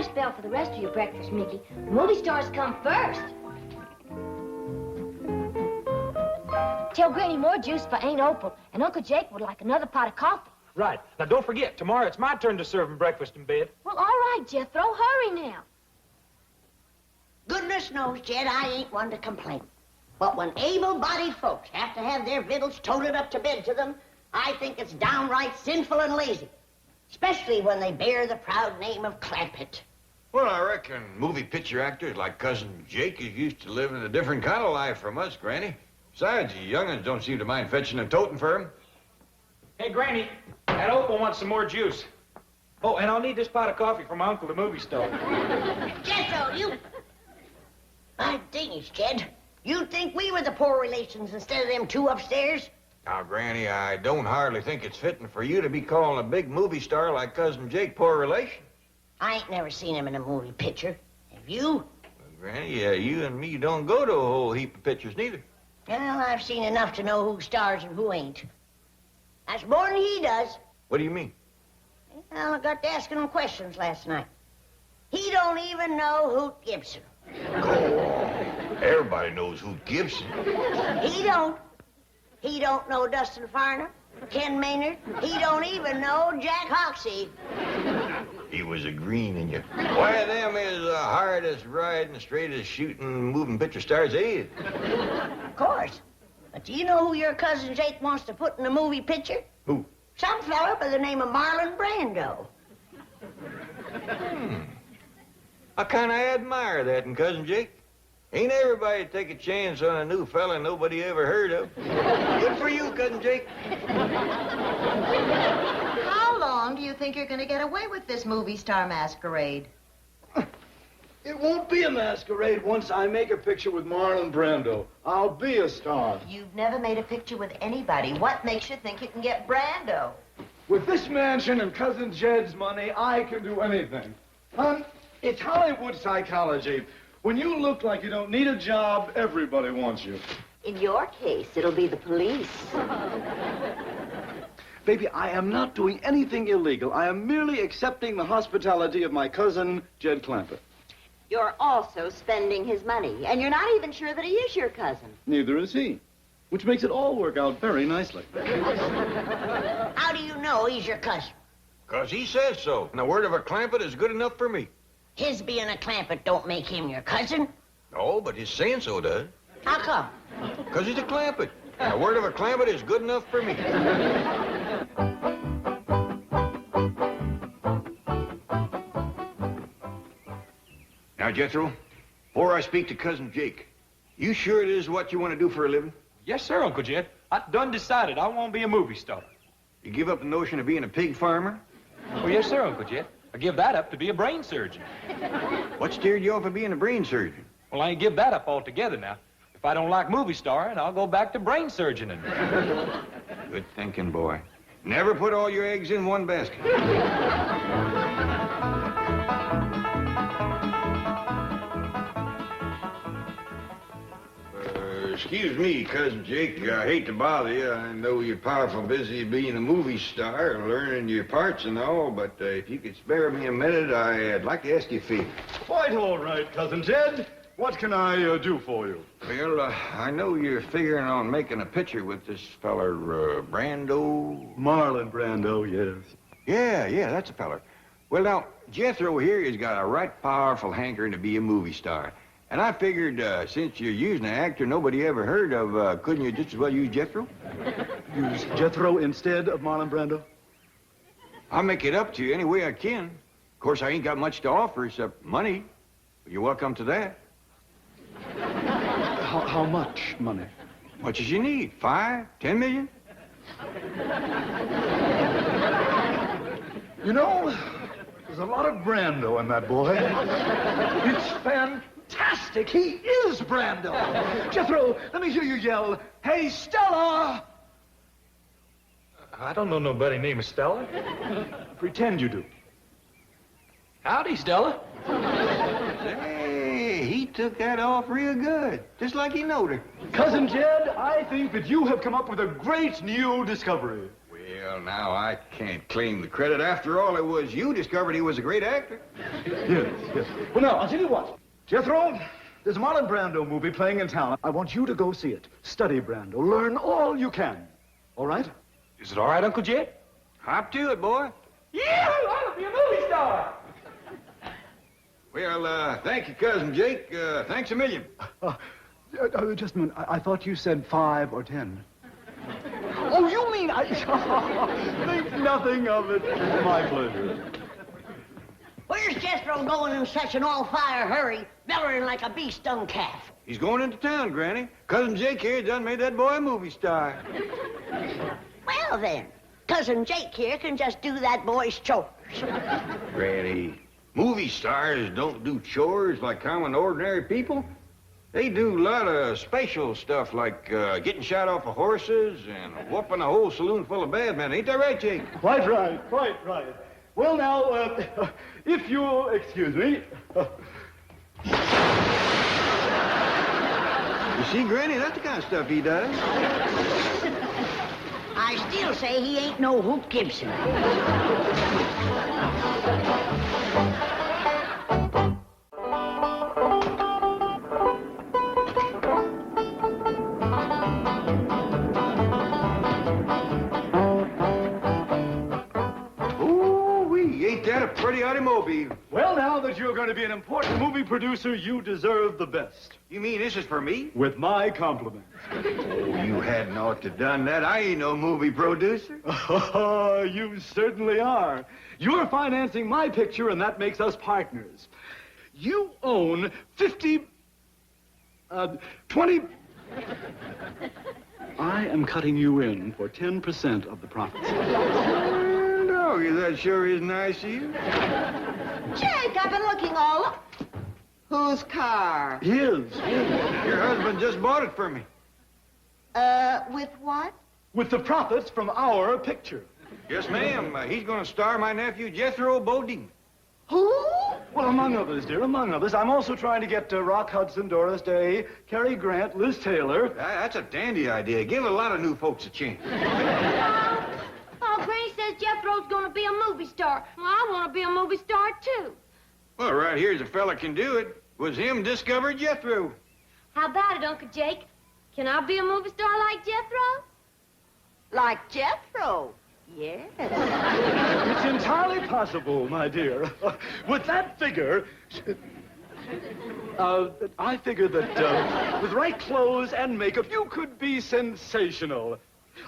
better spell for the rest of your breakfast, Mickey. Movie stars come first. Tell Granny more juice for Aunt Opal, and Uncle Jake would like another pot of coffee. Right. Now, don't forget, tomorrow it's my turn to serve him breakfast in bed. Well, all right, Jethro. Hurry now. Goodness knows, Jed, I ain't one to complain. But when able-bodied folks have to have their victuals toted up to bed to them, I think it's downright sinful and lazy. Especially when they bear the proud name of Clampetts. Well, I reckon movie picture actors like Cousin Jake is used to living a different kind of life from us, Granny. Besides, the young'uns don't seem to mind fetching and toting for him. Hey, Granny, that Opal wants some more juice. Oh, and I'll need this pot of coffee from my uncle, the movie star. Jethro, you... My dingies, Jed. You'd think we were the poor relations instead of them two upstairs? Now, Granny, I don't hardly think it's fitting for you to be calling a big movie star like Cousin Jake poor relation. I ain't never seen him in a movie picture. Have you? Well, Granny, you and me don't go to a whole heap of pictures neither. Well, I've seen enough to know who stars and who ain't. That's more than he does. What do you mean? Well, I got to asking him questions last night. He don't even know Hoot Gibson. Go on. Everybody knows Hoot Gibson. He don't. He don't know Dustin Farner, Ken Maynard. He don't even know Jack Hoxie. He was a green in you. Why, them is the hardest riding, straightest shooting, moving picture stars there is. Of course. But do you know who your cousin Jake wants to put in a movie picture? Who? Some fella by the name of Marlon Brando. I kind of admire that in Cousin Jake. Ain't everybody take a chance on a new fella nobody ever heard of. Good for you, Cousin Jake. How long do you think you're going to get away with this movie star masquerade? It won't be a masquerade once I make a picture with Marlon Brando. I'll be a star. You've never made a picture with anybody. What makes you think you can get Brando? With this mansion and Cousin Jed's money, I can do anything. Hon, it's Hollywood psychology. When you look like you don't need a job, everybody wants you. In your case, it'll be the police. Baby, I am not doing anything illegal. I am merely accepting the hospitality of my cousin, Jed Clampett. You're also spending his money, and you're not even sure that he is your cousin. Neither is he, which makes it all work out very nicely. How do you know he's your cousin? 'Cause he says so. And the word of a Clampett is good enough for me. His being a Clampett don't make him your cousin. No, but his saying so does. How come? 'Cause he's a Clampett. And the word of a Clampett is good enough for me. Now, Jethro, before I speak to Cousin Jake, you sure it is what you want to do for a living? Yes, sir, Uncle Jed. I done decided I want to be a movie star. You give up the notion of being a pig farmer? Oh, yes, sir, Uncle Jed. I give that up to be a brain surgeon. What steered you off of being a brain surgeon? Well, I ain't give that up altogether now. If I don't like movie starring, I'll go back to brain surgeoning. Good thinking, boy. Never put all your eggs in one basket. Excuse me, Cousin Jake. I hate to bother you. I know you're powerful busy being a movie star, learning your parts and all, but if you could spare me a minute, I'd like to ask you a favor. Quite all right, Cousin Jed. What can I do for you? Well, I know you're figuring on making a picture with this feller, Brando. Marlon Brando, yes. Yeah, that's a feller. Well, now, Jethro here has got a right powerful hankering to be a movie star. And I figured, since you're using an actor nobody ever heard of, couldn't you just as well use Jethro? Use Jethro instead of Marlon Brando? I'll make it up to you any way I can. Of course, I ain't got much to offer except money. But you're welcome to that. How much money? Much as you need. 5, 10 million? You know, there's a lot of Brando in that boy. It's fantastic. He is Brando. Jethro, let me hear you yell, "Hey, Stella!" I don't know nobody named Stella. Pretend you do. Howdy, Stella. Hey, he took that off real good. Just like he knowed her. Cousin Jed, I think that you have come up with a great new discovery. Well, Well, now, I can't claim the credit. After all, it was you discovered he was a great actor. Yes, yes. Well, now, I'll tell you what. Jethro, there's a Marlon Brando movie playing in town. I want you to go see it. Study Brando. Learn all you can. All right? Is it all right, Uncle Jake? Hop to it, boy. Yeah, I want to be a movie star. Well, thank you, Cousin Jake. Thanks a million. Just a minute. I thought you said 5 or 10. Oh, you mean I... Think nothing of it. My pleasure. Where's Jethro going in such an all-fire hurry, bellowing like a bee-stung calf? He's going into town, Granny. Cousin Jake here done made that boy a movie star. Well, then, Cousin Jake here can just do that boy's chores. Granny, movie stars don't do chores like common, ordinary people. They do a lot of special stuff like getting shot off of horses and whooping a whole saloon full of bad men. Ain't that right, Jake? Quite right, quite right. Well, now, if you'll excuse me... You see, Granny, that's the kind of stuff he does. I still say he ain't no Hoot Gibson. Ain't that a pretty automobile? Well, now that you're going to be an important movie producer, you deserve the best. You mean this is for me? With my compliments. Oh, you hadn't ought to done that. I ain't no movie producer. Oh, you certainly are. You're financing my picture, and that makes us partners. You own 20... I am cutting you in for 10% of the profits. No, that sure is nice of you. Jake, I've been looking all up. Whose car? His. Your husband just bought it for me. With what? With the profits from our picture. Yes, ma'am. He's going to star my nephew, Jethro Bodine. Who? Well, among others, dear, among others. I'm also trying to get Rock Hudson, Doris Day, Cary Grant, Liz Taylor. That's a dandy idea. Give a lot of new folks a chance. Oh, Granny says Jethro's gonna be a movie star. Well, I want to be a movie star, too. Well, right here's a fella can do it. Was him discovered Jethro. How about it, Uncle Jake? Can I be a movie star like Jethro? Like Jethro? Yes. It's entirely possible, my dear. With that figure... I figure that with right clothes and makeup, you could be sensational.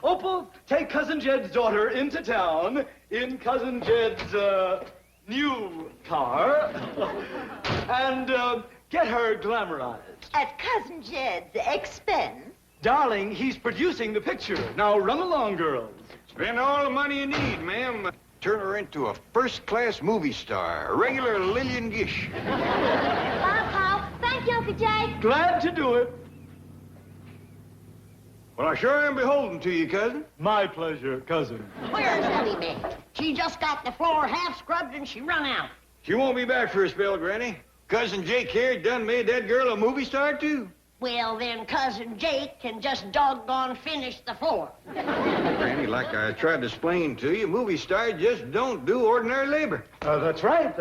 Opal, take Cousin Jed's daughter into town in Cousin Jed's new car and get her glamorized. At Cousin Jed's expense? Darling, he's producing the picture. Now run along, girls. Spend all the money you need, ma'am. Turn her into a first-class movie star, a regular Lillian Gish. Bye, Pop. Thank you, Uncle Jake. Glad to do it. Well, I sure am beholden to you, cousin. My pleasure, cousin. Where's Elly been? She just got the floor half scrubbed and she run out. She won't be back for a spell, Granny. Cousin Jake here done made that girl a movie star, too. Well, then Cousin Jake can just doggone finish the floor. Granny, like I tried to explain to you, movie stars just don't do ordinary labor. That's right.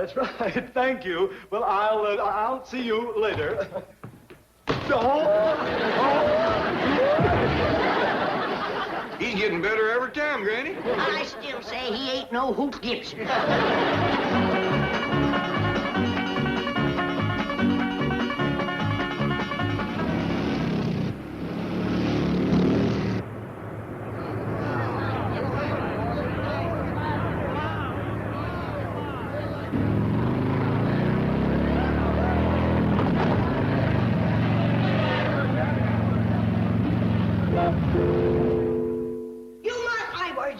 Thank you. Well, I'll see you later. He's getting better every time, Granny. I still say he ain't no Hoot Gibson.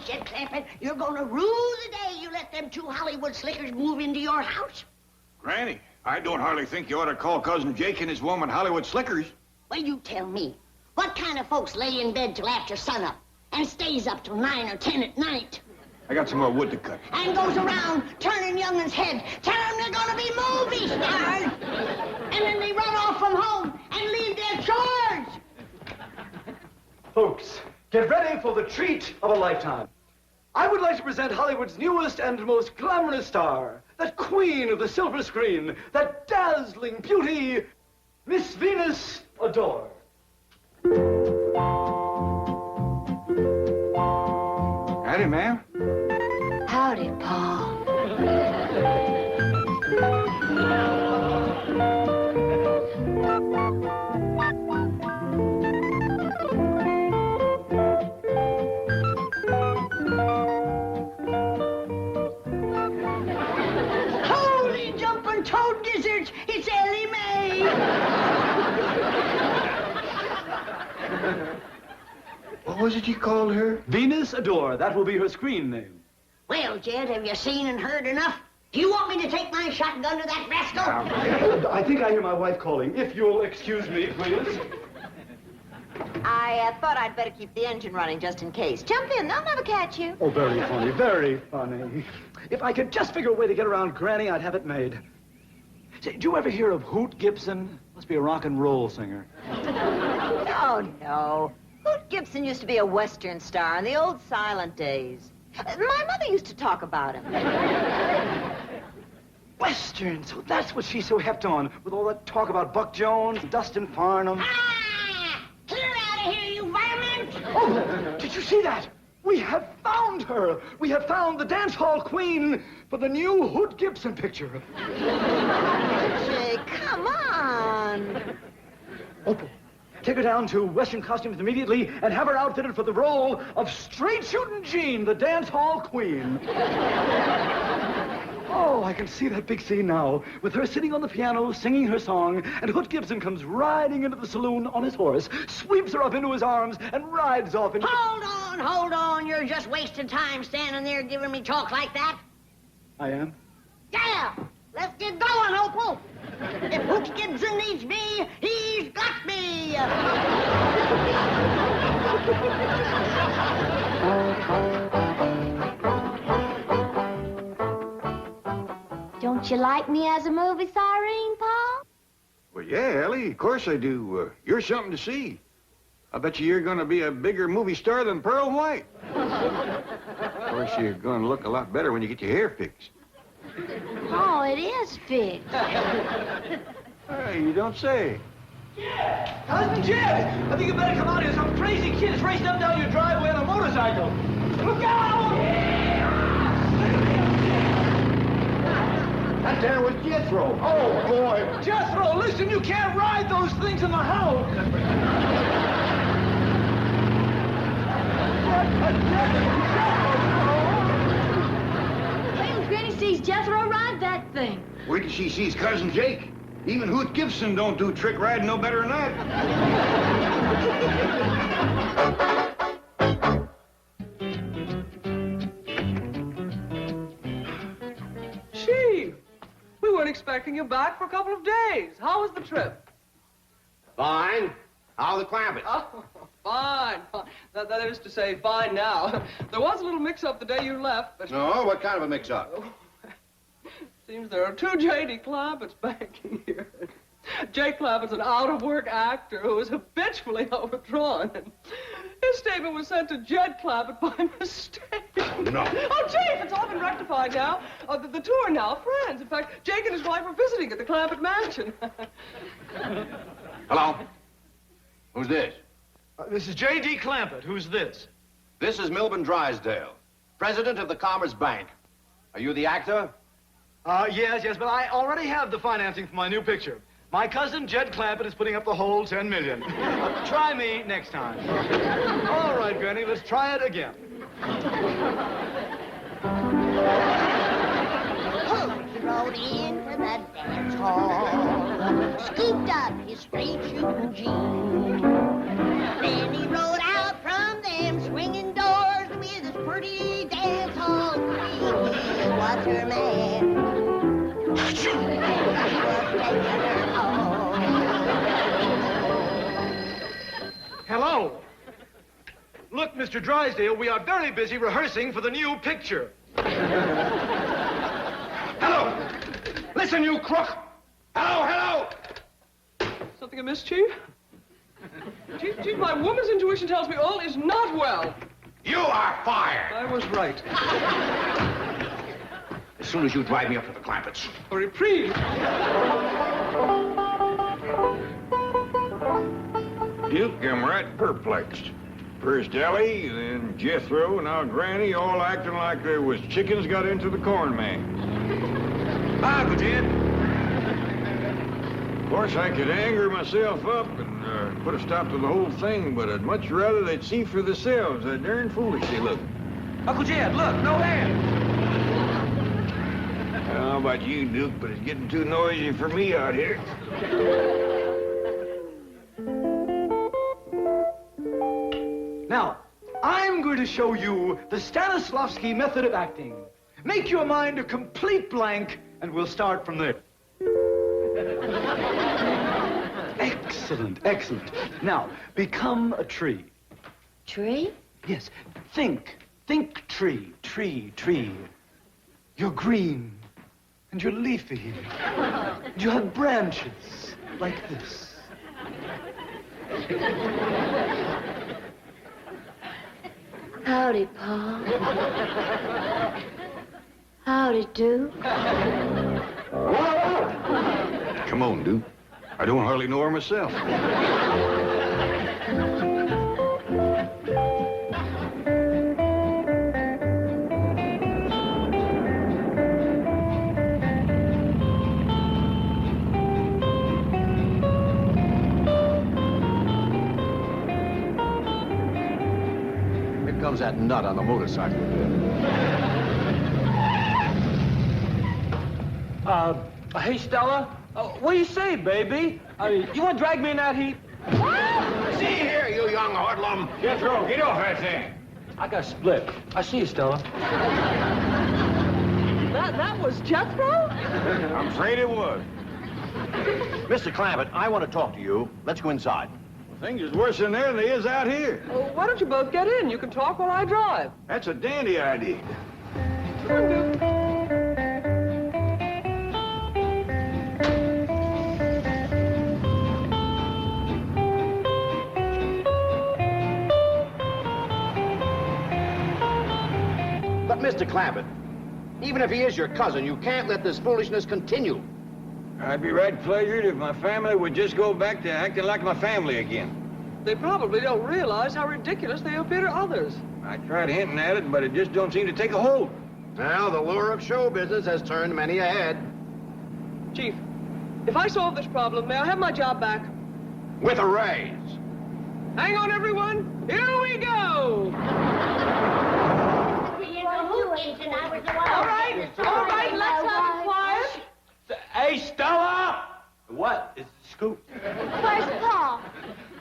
Jet Clampett, you're gonna rue the day you let them two Hollywood slickers move into your house. Granny, I don't hardly think you ought to call Cousin Jake and his woman Hollywood slickers. Well, you tell me. What kind of folks lay in bed till after sunup and stays up till 9 or 10 at night? I got some more wood to cut. And goes around turning young'uns' heads, telling them they're gonna be movie stars. And then they run off from home and leave their chores. Folks, get ready for the treat of a lifetime. I would like to present Hollywood's newest and most glamorous star, that queen of the silver screen, that dazzling beauty, Miss Venus Adore. Howdy, ma'am. Howdy, Paul. Holy jumping toad gizzards! It's Elly Mae! What was it you called her? Venus Adore, that will be her screen name. Well, Jed, have you seen and heard enough? Do you want me to take my shotgun to that rascal? I think I hear my wife calling. If you'll excuse me, please. I thought I'd better keep the engine running just in case. Jump in, they'll never catch you. Oh, very funny, very funny. If I could just figure a way to get around Granny, I'd have it made. Say, do you ever hear of Hoot Gibson? Must be a rock and roll singer. Oh, no. Hoot Gibson used to be a Western star in the old silent days. My mother used to talk about him. Western, so that's what she's so hepped on, with all that talk about Buck Jones, Dustin Farnham. Ah! Clear out of here, you varmint! Oh, did you see that? We have found her. We have found the dance hall queen for the new Hoot Gibson picture. Jay, come on. Opal, take her down to Western Costumes immediately and have her outfitted for the role of Straight Shootin' Jean, the dance hall queen. Oh, I can see that big scene now, with her sitting on the piano, singing her song, and Hoot Gibson comes riding into the saloon on his horse, sweeps her up into his arms, and rides off into... Hold on. You're just wasting time standing there giving me talk like that. I am? Yeah! Let's get going, Opal. If Hoot Gibson needs me, he's got me. Don't you like me as a movie siren, Paul? Well, yeah, Ellie, of course I do. You're something to see. I bet you're going to be a bigger movie star than Pearl White. Of course, you're going to look a lot better when you get your hair fixed. Oh, it is fixed. Hey, you don't say. Cousin Jed, I think you better come out here. Some crazy kid is racing up down your driveway on a motorcycle. Look out! That there was Jethro. Oh, boy. Jethro, listen, you can't ride those things in the house. Wait till Granny sees Jethro ride that thing. Wait till she sees Cousin Jake. Even Hoot Gibson don't do trick riding no better than that. Gee, we weren't expecting you back for a couple of days. How was the trip? Fine. How are the Clampetts? Oh, fine. That is to say, fine now. There was a little mix-up the day you left, but... No, what kind of a mix-up? Seems there are two J.D. Clampetts back here. Jake Clampetts, an out-of-work actor who is habitually overdrawn. His statement was sent to Jed Clampett by mistake. Oh, no. Oh, Jake, it's all been rectified now. The two are now friends. In fact, Jake and his wife are visiting at the Clampett mansion. Hello? Who's this? This is J.D. Clampett. Who's this? This is Milburn Drysdale, president of the Commerce Bank. Are you the actor? Yes, but I already have the financing for my new picture. My cousin, Jed Clampett, is putting up the whole $10 million. Try me next time. All right, Granny, let's try it again. Hoot rode into the dance hall, scooped up his straight shooting jeans. Then he rode out from them swinging doors with his pretty dance hall queen. He was her man. Hello. Look, Mr. Drysdale, we are very busy rehearsing for the new picture. Hello! Listen, you crook! Hello! Something amiss, Chief? Chief, my woman's intuition tells me all is not well. You are fired. I was right. As soon as you drive me up to the Clampetts. A reprieve. Duke, I'm right perplexed. First Elly, then Jethro, now Granny, all acting like there was chickens got into the corn man. Hi, Uncle Jed. Of course, I could anger myself up and put a stop to the whole thing, but I'd much rather they'd see for themselves how darn foolish they look. Uncle Jed, look, no hand. I don't know about you, Duke, but it's getting too noisy for me out here. Now, I'm going to show you the Stanislavski method of acting. Make your mind a complete blank, and we'll start from there. Excellent, excellent. Now, become a tree. Tree? Yes, think tree, tree. You're green, and you're leafy. You have branches like this. Howdy, Pa. Howdy, do. Come on, Duke. I don't hardly know her myself. Here comes that nut on the motorcycle. Hey, Stella. What do you say, baby? You want to drag me in that heap? See here, you young hoodlum. Jethro, get off that thing. I got split. I see you, Stella. That was Jethro? I'm afraid it was. Mr. Clampett, I want to talk to you. Let's go inside. Things is worse in there than they is out here. Well, why don't you both get in? You can talk while I drive. That's a dandy idea. Come on, Duke. But, Mr. Clampett, even if he is your cousin, you can't let this foolishness continue. I'd be right pleasured if my family would just go back to acting like my family again. They probably don't realize how ridiculous they appear to others. I tried hinting at it, but it just don't seem to take a hold. Well, the lure of show business has turned many a head. Chief, if I solve this problem, may I have my job back? With a raise. Hang on, everyone. Here we go. All right, let's have it quiet. Hey, Stella! What is the scoop? Where's Pa?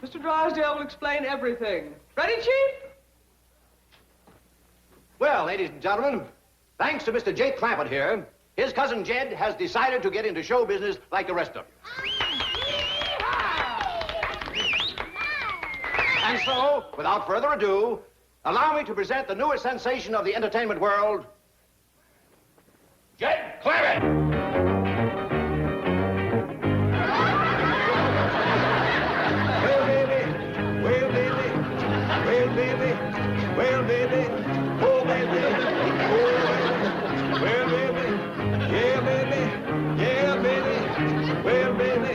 Mr. Drysdale will explain everything. Ready, Chief? Well, ladies and gentlemen, thanks to Mr. Jake Clampett here, his cousin Jed has decided to get into show business like the rest of you. And so, without further ado, allow me to present the newest sensation of the entertainment world, Jed Clampett! Well, baby, oh, baby, oh, well, baby, yeah, baby, well, baby,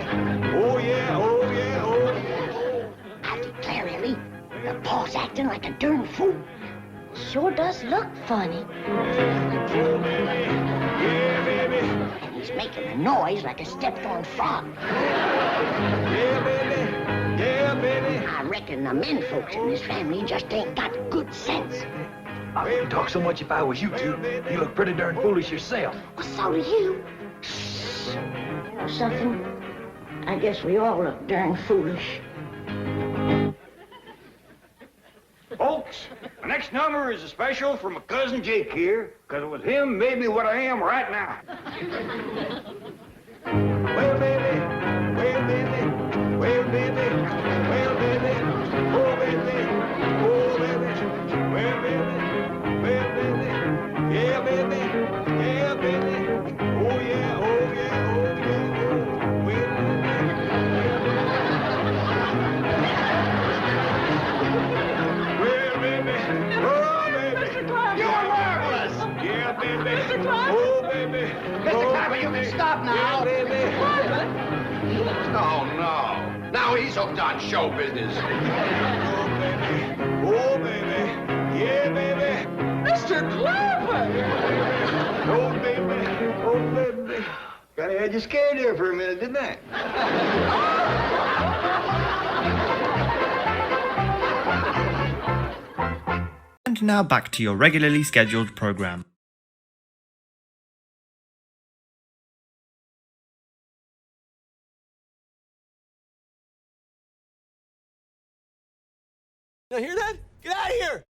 oh, yeah, oh, yeah, oh, yeah. I declare, Elly, your Pa's acting like a darn fool. Sure does look funny. Oh, baby, yeah, baby, And he's making a noise like a stepped-on frog. yeah, baby, yeah, baby. I reckon the men folks in this family just ain't got good sense. I wouldn't talk so much if I was you two. You look pretty darn foolish yourself. Well, so do you. You know something? I guess we all look darn foolish. Folks, the next number is a special for my cousin Jake here, because it was him made me what I am right now. Well, baby, well, baby, well, baby, well, baby, oh, baby, oh, baby, well, baby, yeah, baby, yeah, baby, oh, yeah, oh, yeah, oh, yeah, oh, well, baby, well, baby, oh, Stop now. Oh, no. Now he's hooked on show business. Oh, baby. Yeah, baby. Mr. Clampett! Oh, baby. Oh, baby. Kinda had you scared there for a minute, didn't I? And now back to your regularly scheduled program. You hear that? Get out of here!